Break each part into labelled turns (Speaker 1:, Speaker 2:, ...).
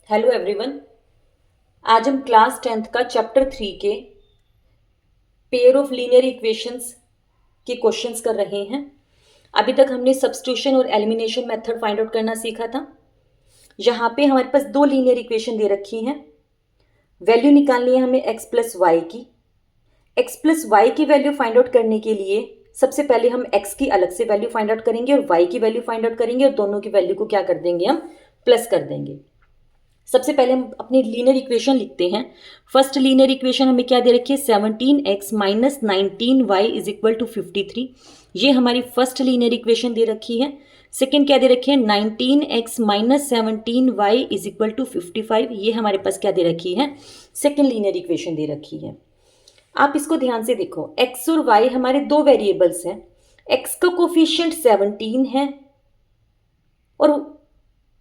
Speaker 1: Hello everyone. आज हम class 10th का चैप्टर 3 के पेयर ऑफ लीनियर इक्वेशंस के क्वेश्चंस कर रहे हैं। अभी तक हमने सब्स्टिट्यूशन और एलिमिनेशन मेथड फाइंड आउट करना सीखा था। यहाँ पे हमारे पास दो लीनियर इक्वेशन दे रखी हैं। वैल्यू निकालनी है हमें x प्लस वाई की। x प्लस वाई की वैल्यू फाइंड आउट करने के लिए सबसे पहले हम x की अलग से वैल्यू फाइंड आउट करेंगे और y की वैल्यू फाइंड आउट करेंगे और दोनों की वैल्यू को क्या कर देंगे, हम प्लस कर देंगे। सबसे पहले हम अपनी लीनियर इक्वेशन लिखते हैं। फर्स्ट लीनियर इक्वेशन हमें क्या दे रखी है, 17x minus 19y is equal to 53। ये हमारी फर्स्ट लीनियर इक्वेशन दे रखी है। सेकेंड क्या दे रखी है, 19x minus 17y is equal to 55। ये हमारे पास क्या दे रखी है, सेकेंड लीनियर इक्वेशन दे रखी है। आप इसको ध्यान से देखो, x और y हमारे दो वेरिएबल्स हैं। x का कोफिशिएंट 17 है और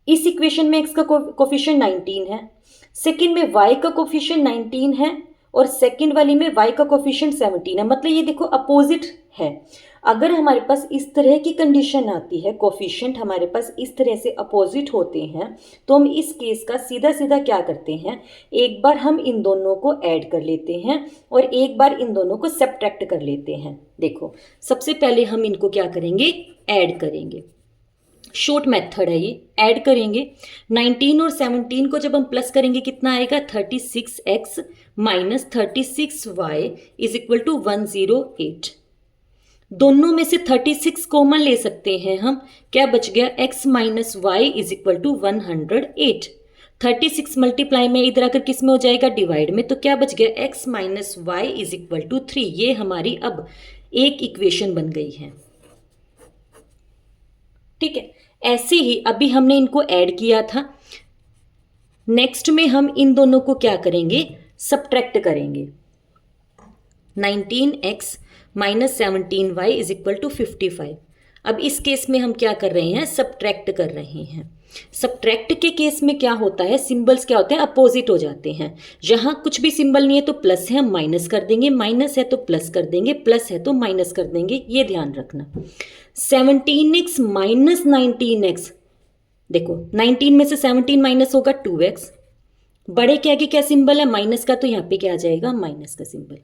Speaker 1: इस इक्वेशन में x का कोफिशिएंट 19 है। सेकंड में y का कोफिशिएंट 19 है और सेकंड वाली में y का कोफिशिएंट 17 है। मतलब ये देखो अपोजिट है। अगर हमारे पास इस तरह की कंडीशन आती है, कोफिशिएंट हमारे पास इस तरह से अपोजिट होते हैं, तो हम इस केस का सीधा सीधा क्या करते हैं, एक बार हम इन दोनों को ऐड कर लेते हैं और एक बार इन दोनों को सब्ट्रैक्ट कर लेते हैं। देखो सबसे पहले हम इनको क्या करेंगे, ऐड करेंगे। शॉर्ट मेथड है ये, ऐड करेंगे। 19 और 17 को जब हम प्लस करेंगे कितना आएगा, 36x minus 36y is equal to 108। दोनों में से 36 कॉमन ले सकते हैं हम, क्या बच गया, x minus y is equal to 108। 36 multiply में इधर आकर किस में हो जाएगा, डिवाइड में, तो क्या बच गया, x minus y is equal to 3। ये हमारी अब एक इक्वेशन बन गई है। ठीक है, ऐसे ही अभी हमने इनको ऐड किया था। नेक्स्ट में हम इन दोनों को क्या करेंगे, सब्ट्रैक्ट करेंगे। 19x minus 17y is equal to 55। अब इस केस में हम क्या कर रहे हैं, सब्ट्रैक्ट कर रहे हैं। सब्ट्रैक्ट के केस में क्या होता है, सिंबल्स क्या होते हैं, अपोजिट हो जाते हैं। जहां कुछ भी सिंबल नहीं है तो प्लस है, हम माइनस कर देंगे, माइनस है तो प्लस कर देंगे, प्लस है तो माइनस कर देंगे, ये ध्यान रखना। 17x माइनस 19x, देखो 19 में से 17 माइनस होगा 2x। बड़े के आगे क्या सिंबल है, माइनस का, तो यहाँ पे क्या आ जाएगा, माइनस का सिंबल।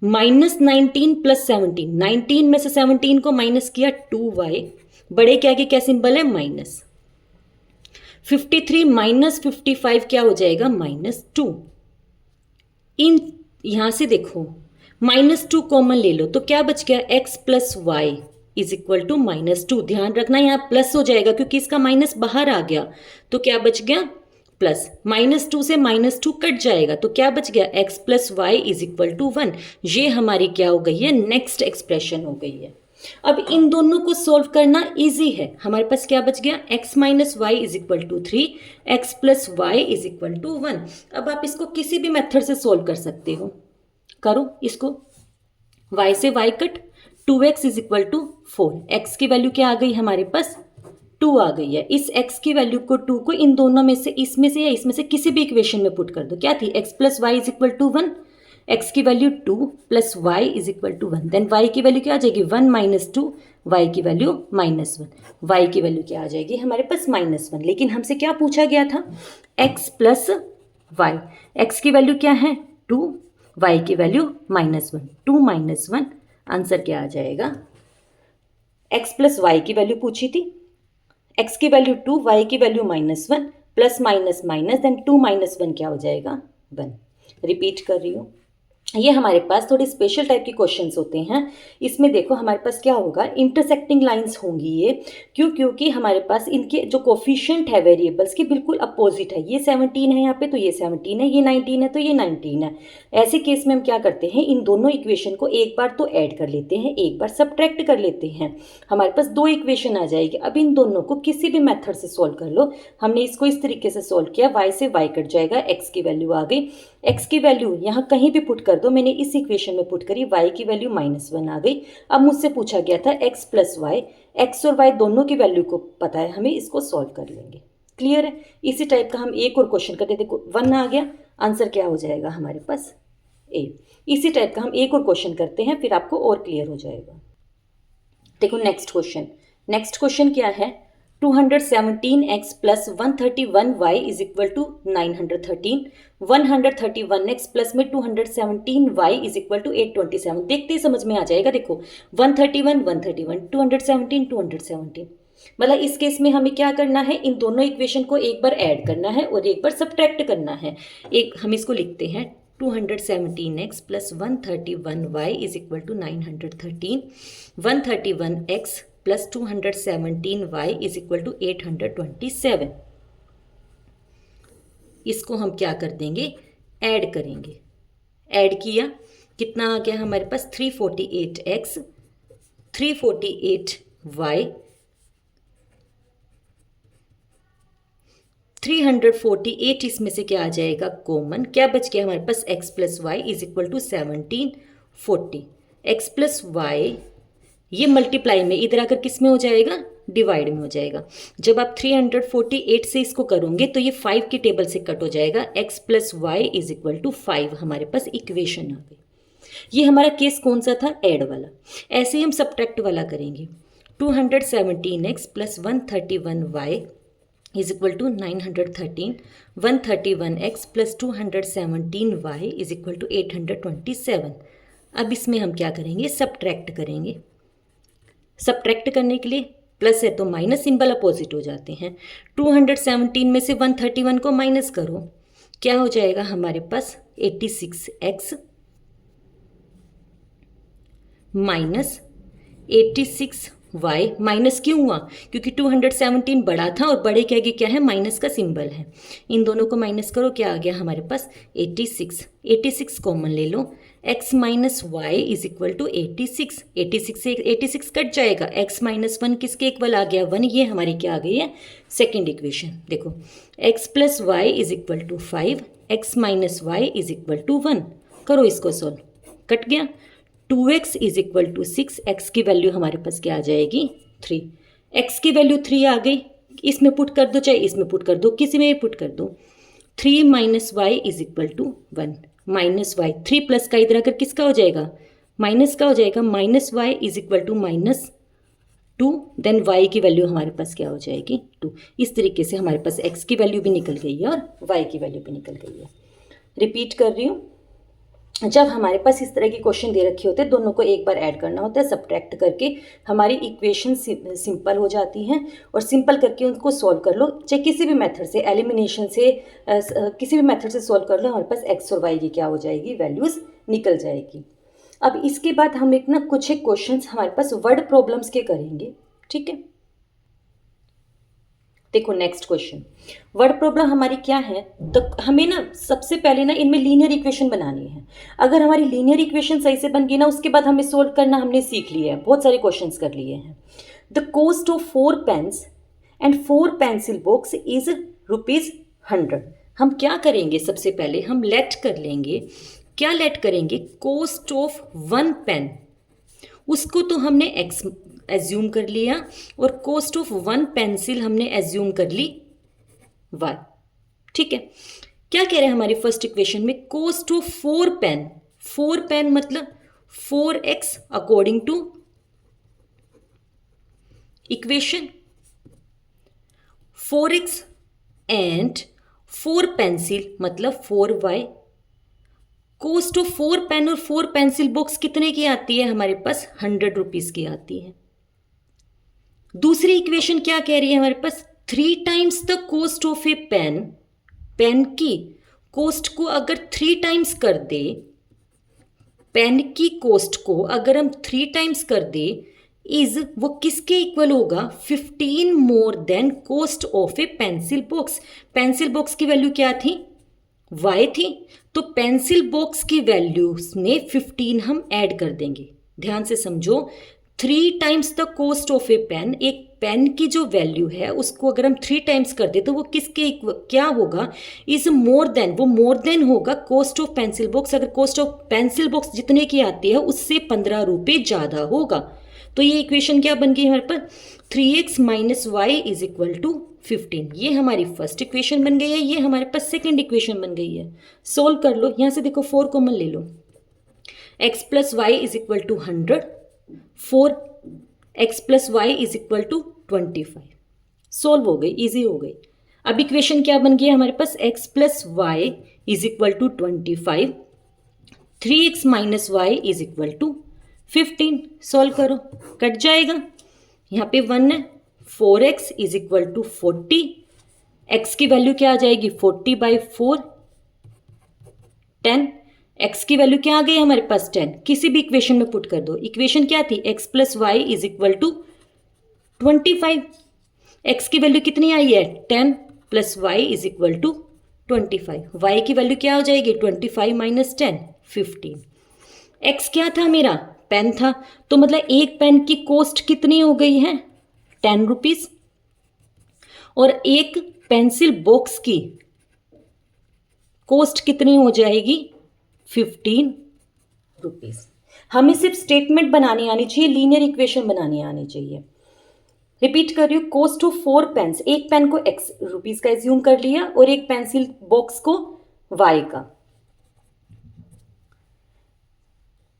Speaker 1: माइनस 19 प्लस 17, 19 में से 17 को माइनस किया 2y, बड़े के आगे क्या सिंबल है, माइनस। 53 माइनस 55 क्या हो जाएगा, -2। इन यहां से देखो -2 कॉमन ले लो तो क्या बच गया, x plus y is equal to -2। ध्यान रखना यहाँ प्लस हो जाएगा क्योंकि इसका माइनस बाहर आ गया, तो क्या बच गया, प्लस। -2 से -2 कट जाएगा तो क्या बच गया, x plus y is equal to 1। ये हमारी क्या हो गई है, नेक्स्ट एक्सप्रेशन हो गई है। अब इन दोनों को सोल्व करना इजी है। हमारे पास क्या बच गया, x minus y is equal to 3, x plus y is equal to 1। अब आप इसको किसी भी मेथड से सोल्व कर सकते हो। करो इसको, y से y कट, 2x is equal to 4। x की वैल्यू क्या आ गई हमारे पास, 2 आ गई है। इस x की वैल्यू को 2 को इन दोनों में से, इसमें से या इसमें से किसी भी इक्वेशन में पुट कर दो। क्या थी, x plus y is equal to 1, x की value 2 plus y is equal to 1, then y की वैल्यू क्या आ जाएगी, 1 माइनस 2, y की वैल्यू -1, y की वैल्यू क्या आ जाएगी हमारे पास, -1। लेकिन हमसे क्या पूछा गया था, x प्लस वाई, x की वैल्यू क्या है 2, y की वैल्यू -1, 2 माइनस 1, आंसर क्या आ जाएगा, x प्लस वाई की वैल्यू पूछी थी, x की वैल्यू 2, y की value -1, plus minus minus, then 2 minus 1 क्या हो जाएगा, 1। रिपीट कर रही हूँ, ये हमारे पास थोड़ी स्पेशल टाइप के क्वेश्चंस होते हैं। इसमें देखो हमारे पास क्या होगा, इंटरसेक्टिंग लाइंस होंगी ये, क्योंकि हमारे पास इनके जो कोफिशिएंट है वेरिएबल्स के बिल्कुल अपोजिट है। ये 17 है यहाँ पे तो ये 17 है, ये 19 है तो ये 19 है। ऐसे केस में हम क्या करते हैं, इन दोनों इक्वेशन को एक बार तो ऐड कर लेते हैं, एक बार सब्ट्रैक्ट कर लेते हैं। हमारे पास दो इक्वेशन आ जाएगी। अब इन दोनों को किसी भी मेथड से सोल्व कर लो। हमने इसको इस तरीके से सोल्व किया, y से y कट जाएगा, x की वैल्यू आ गई, x की वैल्यू यहाँ कहीं भी पुट कर दो, मैंने इस इक्वेशन में पुट करी, y की वैल्यू -1 आ गई। अब मुझसे पूछा गया था x प्लस वाई, x और y दोनों की वैल्यू को पता है हमें, इसको सॉल्व कर लेंगे। क्लियर है। इसी टाइप का हम एक और क्वेश्चन करते, देखो 1 आ गया, आंसर क्या हो जाएगा हमारे पास, a। इसी टाइप का हम एक और क्वेश्चन करते हैं, फिर आपको और क्लियर हो जाएगा। देखो नेक्स्ट क्वेश्चन क्या है, 217x plus 131y is equal to 913, 131x plus में 217y इज इक्वल टू 827। देखते ही समझ में आ जाएगा। देखो 131 131 217 217, मतलब इस केस में हमें क्या करना है, इन दोनों इक्वेशन को एक बार ऐड करना है और एक बार सब्ट्रैक्ट करना है। एक हम इसको लिखते हैं 217x plus 131y is equal to 913, 131x plus 217y is equal to 827। इसको हम क्या कर देंगे, ऐड करेंगे। ऐड किया, कितना आ गया हमारे पास 348x 348y 348, इसमें से क्या आ जाएगा कॉमन, क्या बच गया हमारे पास x plus y is equal to 1740। x plus y ये मल्टीप्लाई में इधर आकर किस में हो जाएगा, डिवाइड में हो जाएगा। जब आप 348 से इसको करोगे तो ये 5 की टेबल से कट हो जाएगा। x plus y is equal to 5 हमारे पास इक्वेशन आ गई। ये हमारा केस कौन सा था, ऐड वाला। ऐसे ही हम सब्ट्रैक्ट वाला करेंगे। 217x plus 131y is equal to 913, 131x plus 217y is equal to 827। अब इसमें हम क्या करेंगे, सब्ट्रैक्ट करेंगे। सब्ट्रैक्ट करने के लिए प्लस है तो माइनस सिंबल अपोजिट हो जाते हैं। 217 में से 131 को माइनस करो, क्या हो जाएगा हमारे पास 86x माइनस 86y। माइनस क्यों हुआ, क्योंकि 217 बड़ा था और बड़े के आगे क्या है, माइनस का सिंबल है। इन दोनों को माइनस करो, क्या आ गया हमारे पास 86। 86 कॉमन ले लो, x minus y is equal to 86। 86 से 86 कट जाएगा, x माइनस 1 किसके इक्वल आ गया, 1। ये हमारी क्या आ गई है, सेकेंड इक्वेशन। देखो x plus y is equal to 5, x minus y is equal to 1। करो इसको सोल्व, कट गया। 2x is equal to 6, x की वैल्यू हमारे पास क्या आ जाएगी 3। x की वैल्यू 3 आ गई, इसमें पुट कर दो चाहे इसमें पुट कर दो, किसी में भी पुट कर दो। 3 minus y is equal to 1, minus y 3 plus का इधर आकर किसका हो जाएगा, माइनस का हो जाएगा। Minus y is equal to minus 2, then y की वैल्यू हमारे पास क्या हो जाएगी 2। इस तरीके से हमारे पास x की वैल्यू भी निकल गई है और y की वैल्यू भी निकल गई है। रिपीट कर रही हूँ, जब हमारे पास इस तरह के क्वेश्चन दे रखे होते हैं, दोनों को एक बार ऐड करना होता है, सब्ट्रैक्ट करके हमारी इक्वेशन सिंपल हो जाती हैं। और सिंपल करके उनको सॉल्व कर लो, चाहे किसी भी मेथड से, एलिमिनेशन से, किसी भी मेथड से सॉल्व कर लो, हमारे पास x और y की क्या हो जाएगी, वैल्यूज़ निकल जाएगी। अब इसके बाद हम एक कुछ एक क्वेश्चन हमारे पास वर्ड प्रॉब्लम्स के करेंगे, ठीक है। देखो नेक्स्ट क्वेश्चन, वर्ड प्रॉब्लम हमारी क्या है, तो हमें सबसे पहले इनमें लीनियर इक्वेशन बनानी है। अगर हमारी लीनियर इक्वेशन सही से बन गई उसके बाद हमें सोल्व करना हमने सीख लिया है, बहुत सारे क्वेश्चंस कर लिए हैं। The cost of 4 pens and 4 pencil box is ₹100। हम क्या करेंगे, सबसे पहले हम लेट कर लेंगे, क्या लेट करेंगे, कॉस्ट ऑफ 1 पेन, उसको तो हमने x एज्यूम कर लिया और कॉस्ट ऑफ 1 पेंसिल हमने एज्यूम कर ली y, ठीक है। क्या कह रहे हैं हमारी फर्स्ट इक्वेशन में, कॉस्ट ऑफ 4 पेन, 4 पेन मतलब 4x according to equation, 4x and 4 pencil मतलब 4y। कॉस्ट ऑफ 4 पेन और 4 पेंसिल बॉक्स कितने की आती है हमारे पास, 100 रुपीज़ की आती है। दूसरी इक्वेशन क्या कह रही है हमारे पास, 3 times the cost of a pen, pen की कॉस्ट को अगर 3 टाइम्स कर दे, पेन की कॉस्ट को अगर हम 3 टाइम्स कर दे, इज वो किसके इक्वल होगा, 15 more than cost of A pencil box. Pencil box की वैल्यू क्या थी, y थी, तो पेंसिल बॉक्स की वैल्यूज में 15 हम ऐड कर देंगे। ध्यान से समझो, 3 times the cost of a pen, एक पेन की जो वैल्यू है उसको अगर हम 3 टाइम्स कर दे तो वो किसके क्या होगा, इज मोर देन, वो मोर देन होगा कॉस्ट ऑफ पेंसिल बॉक्स। अगर कॉस्ट ऑफ पेंसिल बॉक्स जितने की आती है उससे 15 रुपये ज़्यादा होगा। तो ये इक्वेशन क्या बन गई हमारे पास, 3x minus y is equal to 15। ये हमारी फर्स्ट इक्वेशन बन गई है, ये हमारे पास सेकेंड इक्वेशन बन गई है। सोल्व कर लो, यहाँ से देखो 4 कॉमन ले लो, x plus y is equal to 100, 4x plus y is equal to 25। Solve हो गई, इजी हो गई। अब इक्वेशन क्या बन गया हमारे पास, x plus y is equal to 25, 3x minus y is equal to 15। Solve करो, कट जाएगा, यहाँ पे 1 है, 4x is equal to 40, x की वैल्यू क्या आ जाएगी 40/4, 10, x की वैल्यू क्या आ गई हमारे पास 10, किसी भी इक्वेशन में पुट कर दो। इक्वेशन क्या थी, x plus y is equal to 25, x की वैल्यू कितनी आई है 10 plus y is equal to 25, y की वैल्यू क्या हो जाएगी 25 माइनस 10, 15। x क्या था मेरा, पेन था, तो मतलब एक पेन की कॉस्ट कितनी हो गई है 10 रुपीज, और एक पेंसिल बॉक्स की कॉस्ट कितनी हो जाएगी 15 रुपीज। हमें सिर्फ स्टेटमेंट बनानी आनी चाहिए, लीनियर इक्वेशन बनानी आनी चाहिए। रिपीट कर रही हूँ, कॉस्ट ऑफ 4 पेन्स, एक पेन को x रुपीज का एज्यूम कर लिया और एक पेंसिल बॉक्स को y का।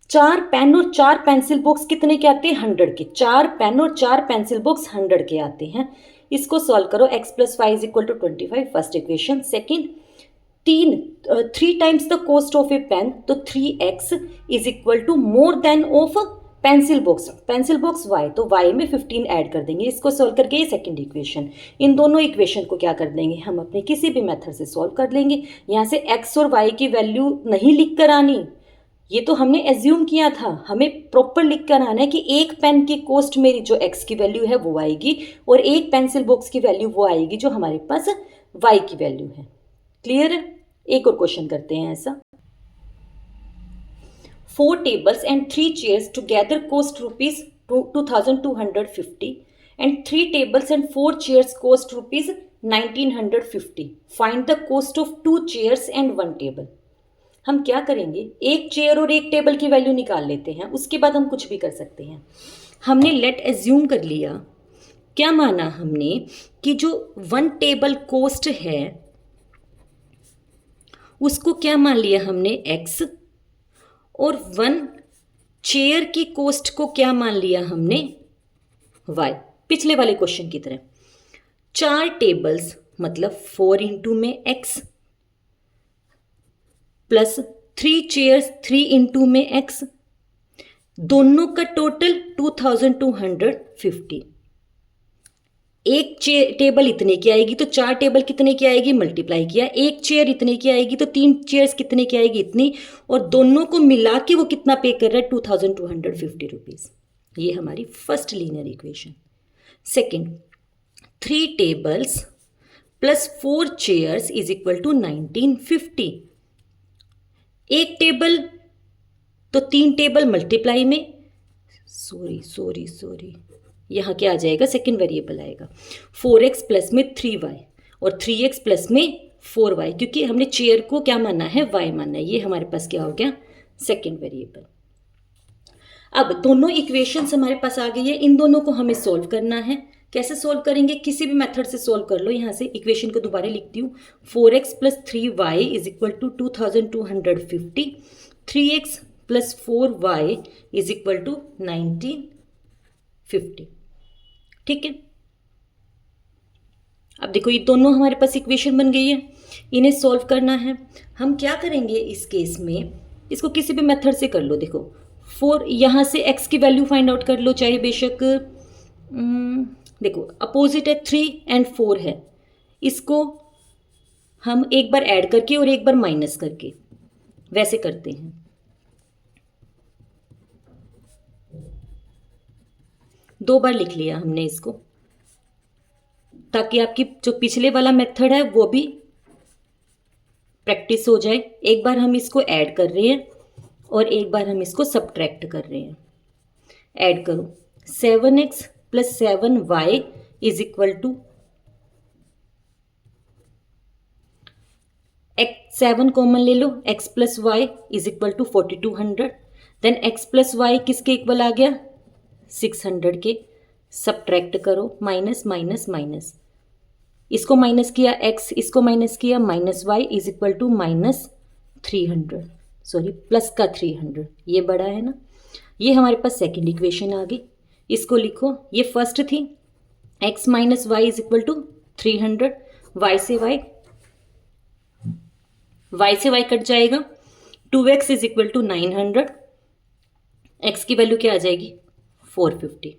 Speaker 1: 4 पेन और 4 पेंसिल बॉक्स कितने के आते हैं 100 के, 4 पेन और 4 पेंसिल बॉक्स 100 के आते हैं। इसको सॉल्व करो, x plus y is equal to 25, first equation. Second, 3 times the cost of a pen, तो 3x is equal to more than of pencil box y, तो y में 15 ऐड कर देंगे। इसको सॉल्व करके ये सेकंड इक्वेशन, इन दोनों इक्वेशन को क्या कर देंगे हम अपने किसी भी मेथड से सॉल्व कर लेंगे। यहाँ से x और y की वैल्यू नहीं लिख कर आनी, ये तो हमने एज्यूम किया था, हमें प्रॉपर लिख कर आना है कि एक पेन की कॉस्ट मेरी जो x की वैल्यू है वो आएगी और एक पेंसिल बॉक्स की वैल्यू वो आएगी जो हमारे पास y की वैल्यू है। क्लियर है? एक और क्वेश्चन करते हैं ऐसा। 4 tables and 3 chairs together cost rupees 2250 and 3 tables and 4 chairs cost rupees 1950. Find the cost of 2 chairs and 1 table. हम क्या करेंगे, एक चेयर और एक टेबल की वैल्यू निकाल लेते हैं, उसके बाद हम कुछ भी कर सकते हैं। हमने लेट एज्यूम कर लिया, क्या माना हमने कि जो 1 टेबल कॉस्ट है उसको क्या मान लिया हमने x, और 1 चेयर की कॉस्ट को क्या मान लिया हमने y। पिछले वाले क्वेश्चन की तरह 4 टेबल्स मतलब 4 इंटू में x प्लस 3 चेयर्स 3 इंटू में x, दोनों का टोटल 2250। एक टेबल इतने की आएगी तो 4 टेबल कितने की आएगी, मल्टीप्लाई किया, एक चेयर इतने की आएगी तो 3 चेयर्स कितने की आएगी, इतनी, और दोनों को मिला के वो कितना पे कर रहा है 2250 रुपीज। ये हमारी first linear equation. Second, 3 tables plus 4 chairs is equal to 1950। एक टेबल तो 3 टेबल मल्टीप्लाई में, सॉरी यहाँ क्या आ जाएगा, सेकेंड वेरिएबल आएगा, 4x प्लस में 3y और 3x प्लस में 4y, क्योंकि हमने चेयर को क्या माना है y माना है। ये हमारे पास क्या हो गया, सेकेंड वेरिएबल। अब दोनों इक्वेशंस हमारे पास आ गई है, इन दोनों को हमें सोल्व करना है। कैसे सोल्व करेंगे, किसी भी मेथड से सोल्व कर लो। यहाँ से इक्वेशन को दोबारा लिखती हूँ, 4x plus 3y is equal to 2250, 3x plus 4y is equal to 1950। ठीक है, अब देखो ये दोनों हमारे पास इक्वेशन बन गई है, इन्हें सॉल्व करना है। हम क्या करेंगे इस केस में, इसको किसी भी मेथड से कर लो। देखो 4, यहाँ से x की वैल्यू फाइंड आउट कर लो, चाहे बेशक देखो अपोजिट है 3 एंड 4 है, इसको हम एक बार ऐड करके और एक बार माइनस करके वैसे करते हैं। दो बार लिख लिया हमने इसको, ताकि आपकी जो पिछले वाला मेथड है वो भी प्रैक्टिस हो जाए। एक बार हम इसको ऐड कर रहे हैं और एक बार हम इसको सब्ट्रैक्ट कर रहे हैं। ऐड करो, 7x plus 7y is equal to 7 common ले लो, x plus y is equal to 4200। Then x plus y किसके इक्वल आ गया, 600 के। सब्ट्रैक्ट करो, माइनस माइनस माइनस, इसको माइनस किया x, इसको माइनस किया, minus y is equal to minus 300, sorry plus का 300, ये बड़ा है ना। ये हमारे पास सेकंड इक्वेशन आ गई, इसको लिखो, ये फर्स्ट थी, x minus y is equal to 300, y से y कट जाएगा, 2x is equal to 900, x की वैल्यू क्या आ जाएगी 450,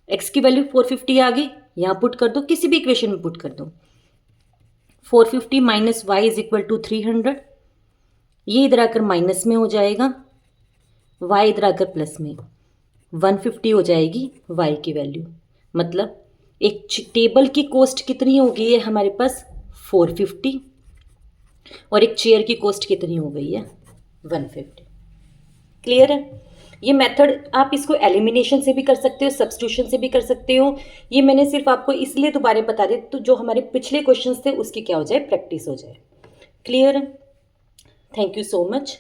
Speaker 1: x की वैल्यू 450 आ गई, यहाँ पुट कर दो, किसी भी इक्वेशन में पुट कर दो। 450 minus y is equal to 300, ये इधर आकर माइनस में हो जाएगा, y इधर आकर प्लस में, 150 हो जाएगी y की वैल्यू। मतलब एक टेबल की कॉस्ट कितनी हो गई है हमारे पास 450, और एक चेयर की कॉस्ट कितनी हो गई है 150। क्लियर है? ये मेथड आप इसको एलिमिनेशन से भी कर सकते हो, सब्स्टिट्यूशन से भी कर सकते हो। ये मैंने सिर्फ आपको इसलिए दोबारा बता दे तो जो हमारे पिछले क्वेश्चंस थे उसकी क्या हो जाए, प्रैक्टिस हो जाए। Clear? Thank you so much.